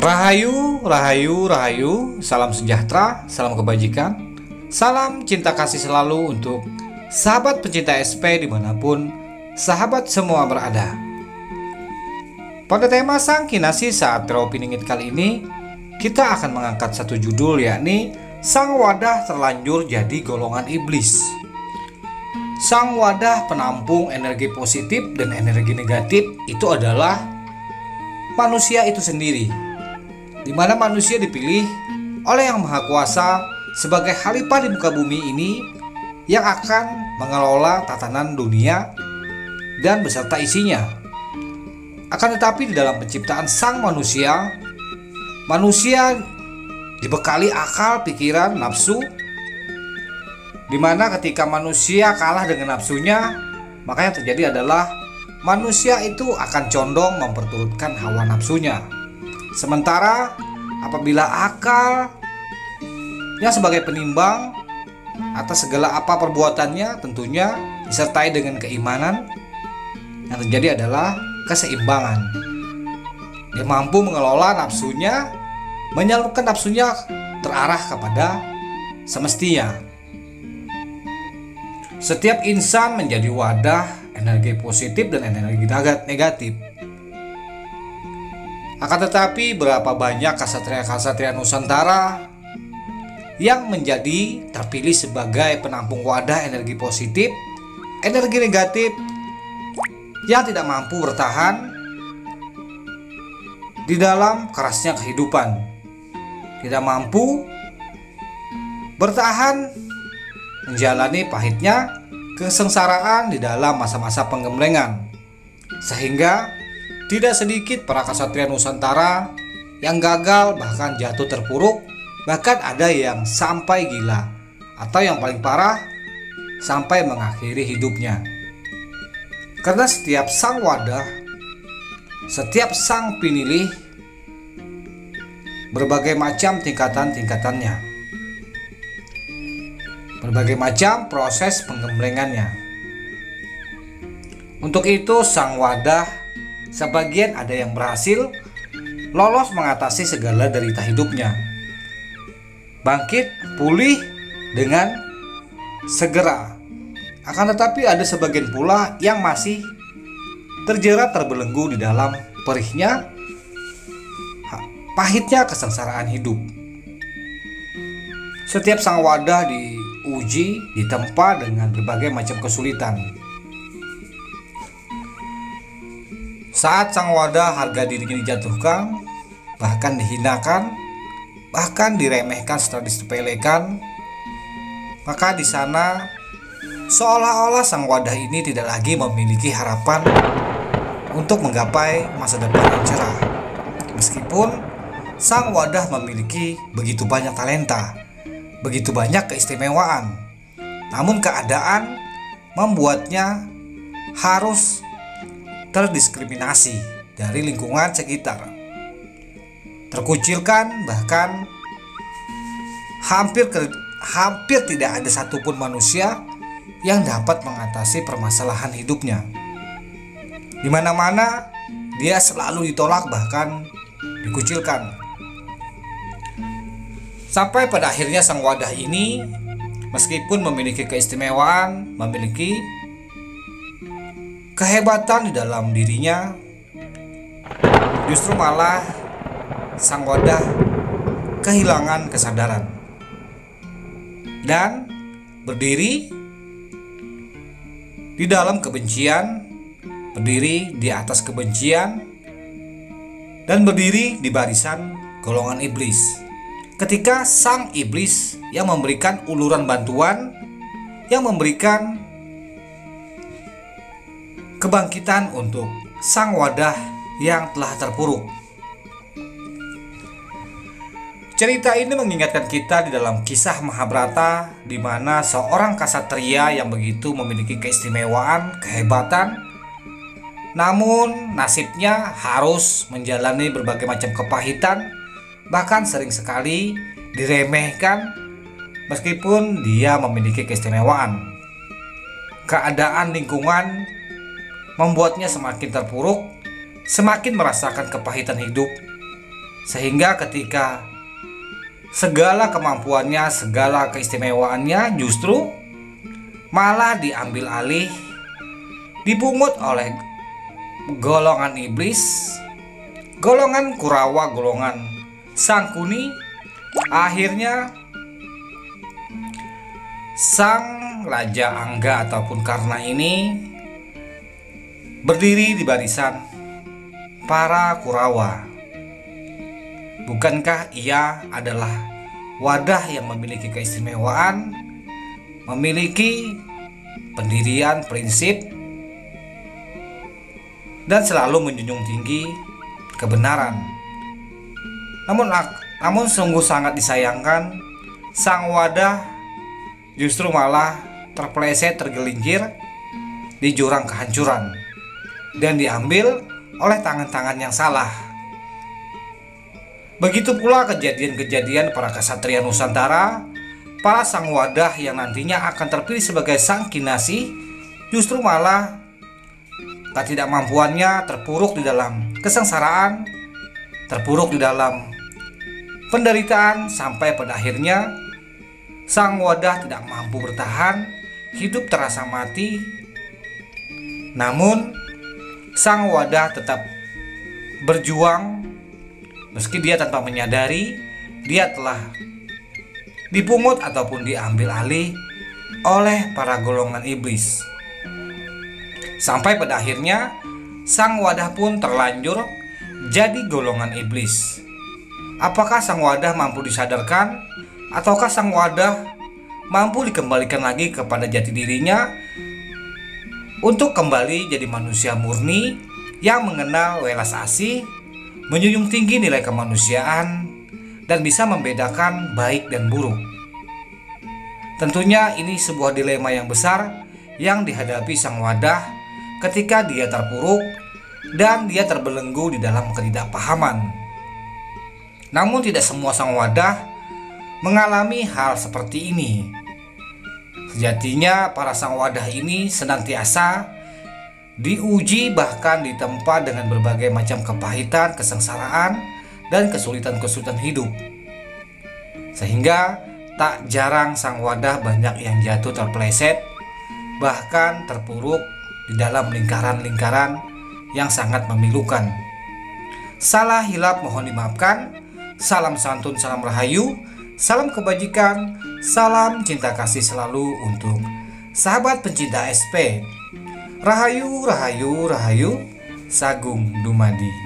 Rahayu, rahayu, rahayu, salam sejahtera, salam kebajikan, salam cinta kasih selalu untuk sahabat pencinta SP dimanapun sahabat semua berada. Pada tema Sang Kinasih saat teropiningit kali ini, kita akan mengangkat satu judul, yakni Sang Wadah Terlanjur Jadi Golongan Iblis. Sang wadah penampung energi positif dan energi negatif itu adalah manusia itu sendiri, di mana manusia dipilih oleh Yang Maha Kuasa sebagai khalifah di muka bumi ini yang akan mengelola tatanan dunia dan beserta isinya. Akan tetapi di dalam penciptaan sang manusia dibekali akal, pikiran, nafsu, di mana ketika manusia kalah dengan nafsunya, maka yang terjadi adalah manusia itu akan condong memperturutkan hawa nafsunya. Sementara apabila akal yang sebagai penimbang atas segala apa perbuatannya tentunya disertai dengan keimanan, yang terjadi adalah keseimbangan. Dia mampu mengelola nafsunya, menyalurkan nafsunya terarah kepada semestinya. Setiap insan menjadi wadah energi positif dan energi negatif. Akan tetapi berapa banyak ksatria-ksatria Nusantara yang menjadi terpilih sebagai penampung wadah energi positif, energi negatif, yang tidak mampu bertahan di dalam kerasnya kehidupan, tidak mampu bertahan menjalani pahitnya kesengsaraan di dalam masa-masa penggemblengan, sehingga tidak sedikit para ksatria Nusantara yang gagal, bahkan jatuh terpuruk, bahkan ada yang sampai gila, atau yang paling parah sampai mengakhiri hidupnya. Karena setiap sang wadah, setiap sang pinilih, berbagai macam tingkatan-tingkatannya, berbagai macam proses penggemblengannya. Untuk itu sang wadah, sebagian ada yang berhasil lolos mengatasi segala derita hidupnya, bangkit pulih dengan segera. Akan tetapi ada sebagian pula yang masih terjerat terbelenggu di dalam perihnya, pahitnya kesengsaraan hidup. Setiap sang wadah diuji, ditempa dengan berbagai macam kesulitan. Saat sang wadah harga dirinya dijatuhkan, bahkan dihinakan, bahkan diremehkan setelah disepelekan, maka di sana seolah-olah sang wadah ini tidak lagi memiliki harapan untuk menggapai masa depan yang cerah. Meskipun sang wadah memiliki begitu banyak talenta, begitu banyak keistimewaan, namun keadaan membuatnya harus terdiskriminasi dari lingkungan sekitar, terkucilkan, bahkan hampir tidak ada satupun manusia yang dapat mengatasi permasalahan hidupnya. Di mana-mana dia selalu ditolak, bahkan dikucilkan. Sampai pada akhirnya sang wadah ini, meskipun memiliki keistimewaan, memiliki kehebatan di dalam dirinya, justru malah sang wadah kehilangan kesadaran dan berdiri di dalam kebencian, berdiri di atas kebencian, dan berdiri di barisan golongan iblis. Ketika sang iblis yang memberikan uluran bantuan, yang memberikan kebangkitan untuk sang wadah yang telah terpuruk. Cerita ini mengingatkan kita di dalam kisah Mahabharata, di mana seorang ksatria yang begitu memiliki keistimewaan, kehebatan, namun nasibnya harus menjalani berbagai macam kepahitan, bahkan sering sekali diremehkan meskipun dia memiliki keistimewaan. Keadaan lingkungan membuatnya semakin terpuruk, semakin merasakan kepahitan hidup, Sehingga ketika segala kemampuannya, segala keistimewaannya justru malah diambil alih, dipungut oleh golongan iblis, golongan Kurawa, golongan Sangkuni. Akhirnya sang Raja Angga ataupun Karna ini berdiri di barisan para Kurawa. Bukankah ia adalah wadah yang memiliki keistimewaan, memiliki pendirian, prinsip, dan selalu menjunjung tinggi kebenaran. Namun sungguh sangat disayangkan, sang wadah justru malah terpeleset, tergelincir di jurang kehancuran dan diambil oleh tangan-tangan yang salah. Begitu pula kejadian-kejadian para ksatria Nusantara, para sang wadah yang nantinya akan terpilih sebagai sang kinasih, justru malah ketidakmampuannya terpuruk di dalam kesengsaraan, terpuruk di dalam penderitaan, sampai pada akhirnya sang wadah tidak mampu bertahan, hidup terasa mati. Namun sang wadah tetap berjuang, meski dia tanpa menyadari dia telah dipungut ataupun diambil alih oleh para golongan iblis. Sampai pada akhirnya sang wadah pun terlanjur jadi golongan iblis. Apakah sang wadah mampu disadarkan, ataukah sang wadah mampu dikembalikan lagi kepada jati dirinya untuk kembali jadi manusia murni yang mengenal welas asih, menjunjung tinggi nilai kemanusiaan, dan bisa membedakan baik dan buruk? Tentunya ini sebuah dilema yang besar yang dihadapi sang wadah ketika dia terpuruk dan dia terbelenggu di dalam ketidakpahaman. Namun tidak semua sang wadah mengalami hal seperti ini. Sejatinya para sang wadah ini senantiasa diuji, bahkan ditempa dengan berbagai macam kepahitan, kesengsaraan, dan kesulitan-kesulitan hidup. Sehingga tak jarang sang wadah banyak yang jatuh terpeleset, bahkan terpuruk di dalam lingkaran-lingkaran yang sangat memilukan. Salah hilap mohon dimaafkan. Salam santun, salam rahayu, salam kebajikan, salam cinta kasih selalu untuk sahabat pencinta SP. Rahayu, rahayu, rahayu, Sagung Dumadi.